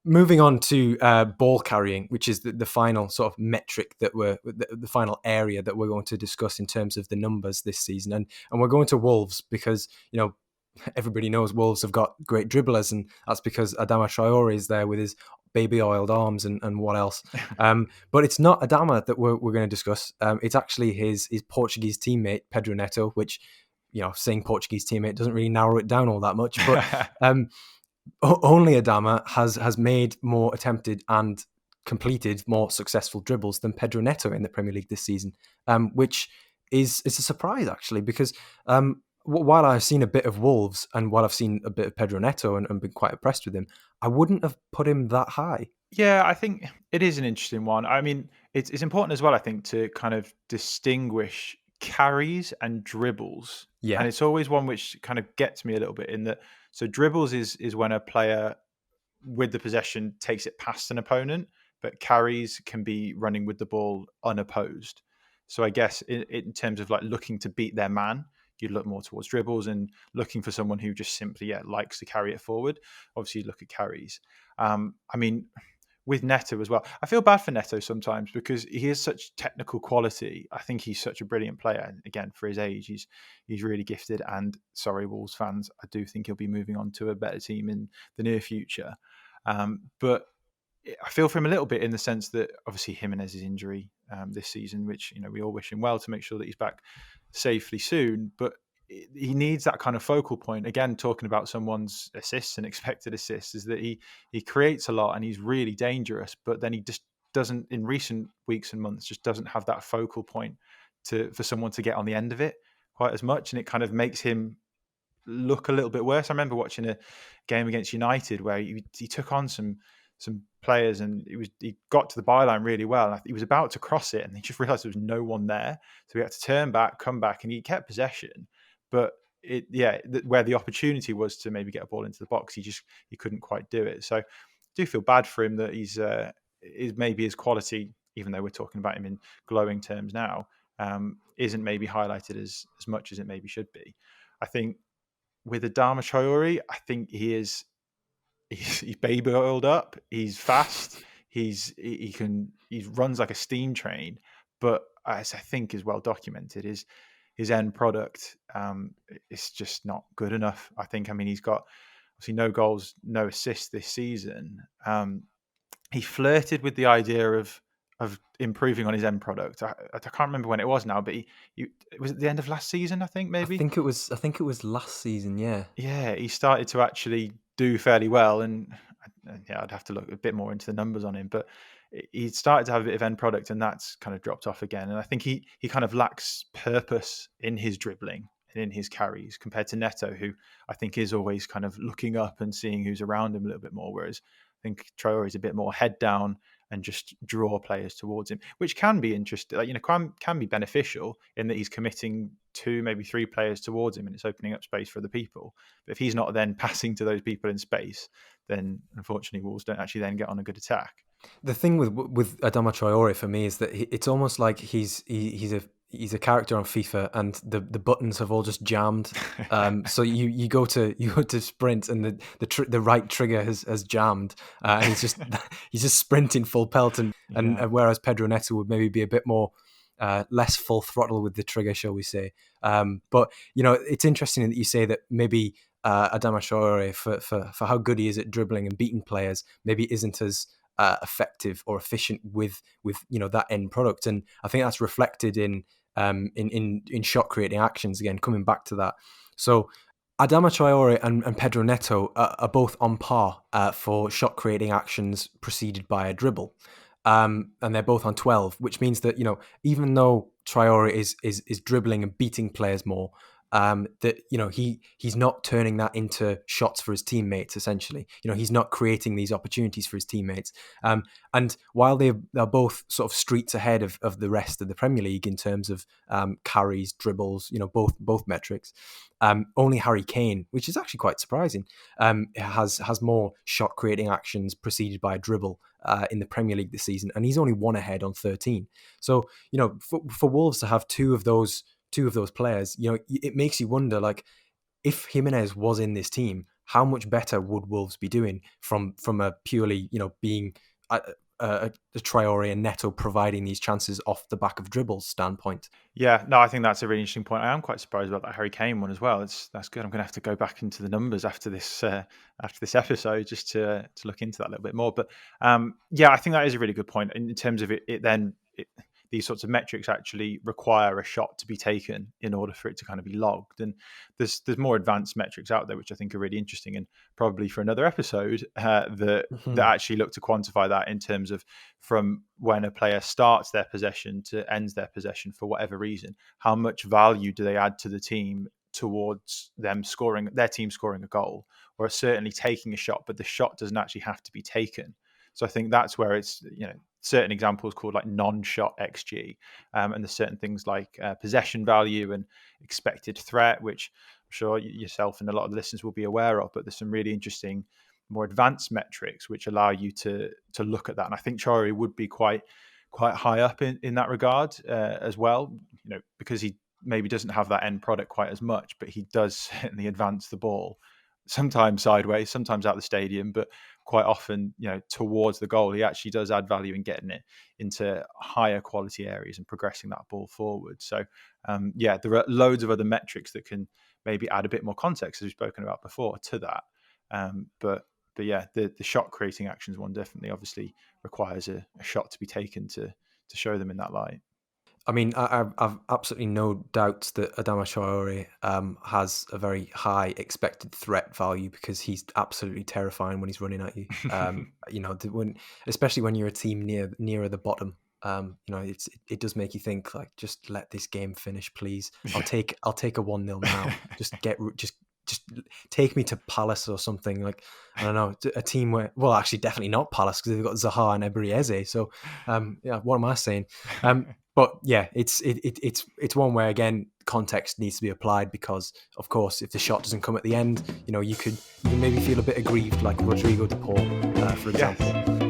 Moving on to ball carrying, which is the final sort of metric that the final area that we're going to discuss in terms of the numbers this season, and we're going to Wolves because everybody knows Wolves have got great dribblers, and that's because Adama Traoré is there with his baby oiled arms and what else. But it's not Adama that we're going to discuss. It's actually his Portuguese teammate Pedro Neto, which saying Portuguese teammate doesn't really narrow it down all that much, but. Only Adama has made more attempted and completed more successful dribbles than Pedro Neto in the Premier League this season, which is a surprise actually, because while I've seen a bit of Wolves and while I've seen a bit of Pedro Neto and been quite impressed with him, I wouldn't have put him that high. Yeah, I think it is an interesting one. I mean, it's important as well, I think, to kind of distinguish carries and dribbles. Yeah. And it's always one which kind of gets me a little bit in that. So dribbles is when a player with the possession takes it past an opponent, but carries can be running with the ball unopposed. So I guess in terms of like looking to beat their man, you'd look more towards dribbles, and looking for someone who just simply likes to carry it forward. Obviously, you'd look at carries. I mean, with Neto as well, I feel bad for Neto sometimes because he has such technical quality. I think he's such a brilliant player, and again, for his age, he's really gifted. And sorry, Wolves fans, I do think he'll be moving on to a better team in the near future. But I feel for him a little bit in the sense that obviously Jimenez's injury this season, which we all wish him well to make sure that he's back safely soon, but he needs that kind of focal point. Again, talking about someone's assists and expected assists, is that he creates a lot and he's really dangerous, but then he just doesn't, in recent weeks and months, just doesn't have that focal point for someone to get on the end of it quite as much, and it kind of makes him look a little bit worse. I remember watching a game against United where he took on some players and he got to the byline really well. And he was about to cross it and he just realised there was no one there, so he had to turn back, come back, and he kept possession. But where the opportunity was to maybe get a ball into the box, he couldn't quite do it. So I do feel bad for him that he's maybe his quality, even though we're talking about him in glowing terms now, isn't maybe highlighted as much as it maybe should be. I think with Adama Traoré, I think he's baby oiled up. He's fast. He runs like a steam train. But as I think is well documented, his end product is just not good enough. I think. I mean, he's got obviously no goals, no assists this season. He flirted with the idea of improving on his end product. I can't remember when it was now, but it was at the end of last season, I think maybe. I think it was last season, yeah. Yeah, he started to actually do fairly well, and I'd have to look a bit more into the numbers on him, but he started to have a bit of end product, and that's kind of dropped off again. And I think he kind of lacks purpose in his dribbling and in his carries compared to Neto, who I think is always kind of looking up and seeing who's around him a little bit more, whereas I think Traoré is a bit more head down and just draw players towards him, which can be interesting, can be beneficial in that he's committing 2, maybe 3 players towards him and it's opening up space for other people. But if he's not then passing to those people in space, then unfortunately Wolves don't actually then get on a good attack. The thing with Adama Traoré for me is that it's almost like he's a character on FIFA and the buttons have all just jammed. So you go to sprint and the right trigger has jammed, and he's just sprinting full pelt, and whereas Pedro Neto would maybe be a bit more less full throttle with the trigger, shall we say. But it's interesting that you say that maybe Adama Traoré, for how good he is at dribbling and beating players, maybe isn't as effective or efficient with that end product, and I think that's reflected in shot creating actions. Again, coming back to that, so Adama Traoré and Pedro Neto are both on par for shot creating actions preceded by a dribble, and they're both on 12, which means that even though Traoré is dribbling and beating players more, that he's not turning that into shots for his teammates. Essentially, he's not creating these opportunities for his teammates. And while they're both sort of streets ahead of the rest of the Premier League in terms of carries, dribbles, both metrics, only Harry Kane, which is actually quite surprising, has more shot creating actions preceded by a dribble in the Premier League this season, and he's only 1 ahead on 13. So for Wolves to have two of those players, it makes you wonder, like, if Jimenez was in this team, how much better would Wolves be doing from a purely, being a Traoré and Neto providing these chances off the back of dribbles standpoint? Yeah, no, I think that's a really interesting point. I am quite surprised about that Harry Kane one as well. That's good. I'm going to have to go back into the numbers after this episode just to look into that a little bit more. But yeah, I think that is a really good point in terms of these sorts of metrics actually require a shot to be taken in order for it to kind of be logged. And there's more advanced metrics out there which I think are really interesting, and probably for another episode that actually look to quantify that in terms of from when a player starts their possession to ends their possession for whatever reason, how much value do they add to the team towards their team scoring a goal, or certainly taking a shot, but the shot doesn't actually have to be taken. So I think that's where it's, certain examples called like non-shot XG, and there's certain things like possession value and expected threat, which I'm sure yourself and a lot of the listeners will be aware of. But there's some really interesting, more advanced metrics which allow you to look at that. And I think Traoré would be quite high up in that regard as well, because he maybe doesn't have that end product quite as much, but he does certainly advance the ball, sometimes sideways, sometimes out the stadium, but quite often, towards the goal. He actually does add value in getting it into higher quality areas and progressing that ball forward. So, there are loads of other metrics that can maybe add a bit more context, as we've spoken about before, to that. But yeah, the shot creating actions one definitely obviously requires a shot to be taken to show them in that light. I mean, I've absolutely no doubts that Adama Traoré has a very high expected threat value, because he's absolutely terrifying when he's running at you. Especially when you're a team nearer the bottom. It does make you think, like, just let this game finish, please. I'll take a 1-0 now. Just take me to Palace or something. Like, I don't know, a team where, well, actually, definitely not Palace, because they've got Zaha and Ebereeze. So, what am I saying? But yeah, it's one where, again, context needs to be applied, because, of course, if the shot doesn't come at the end, you can maybe feel a bit aggrieved, like Rodrigo de Paul, for example. Yes.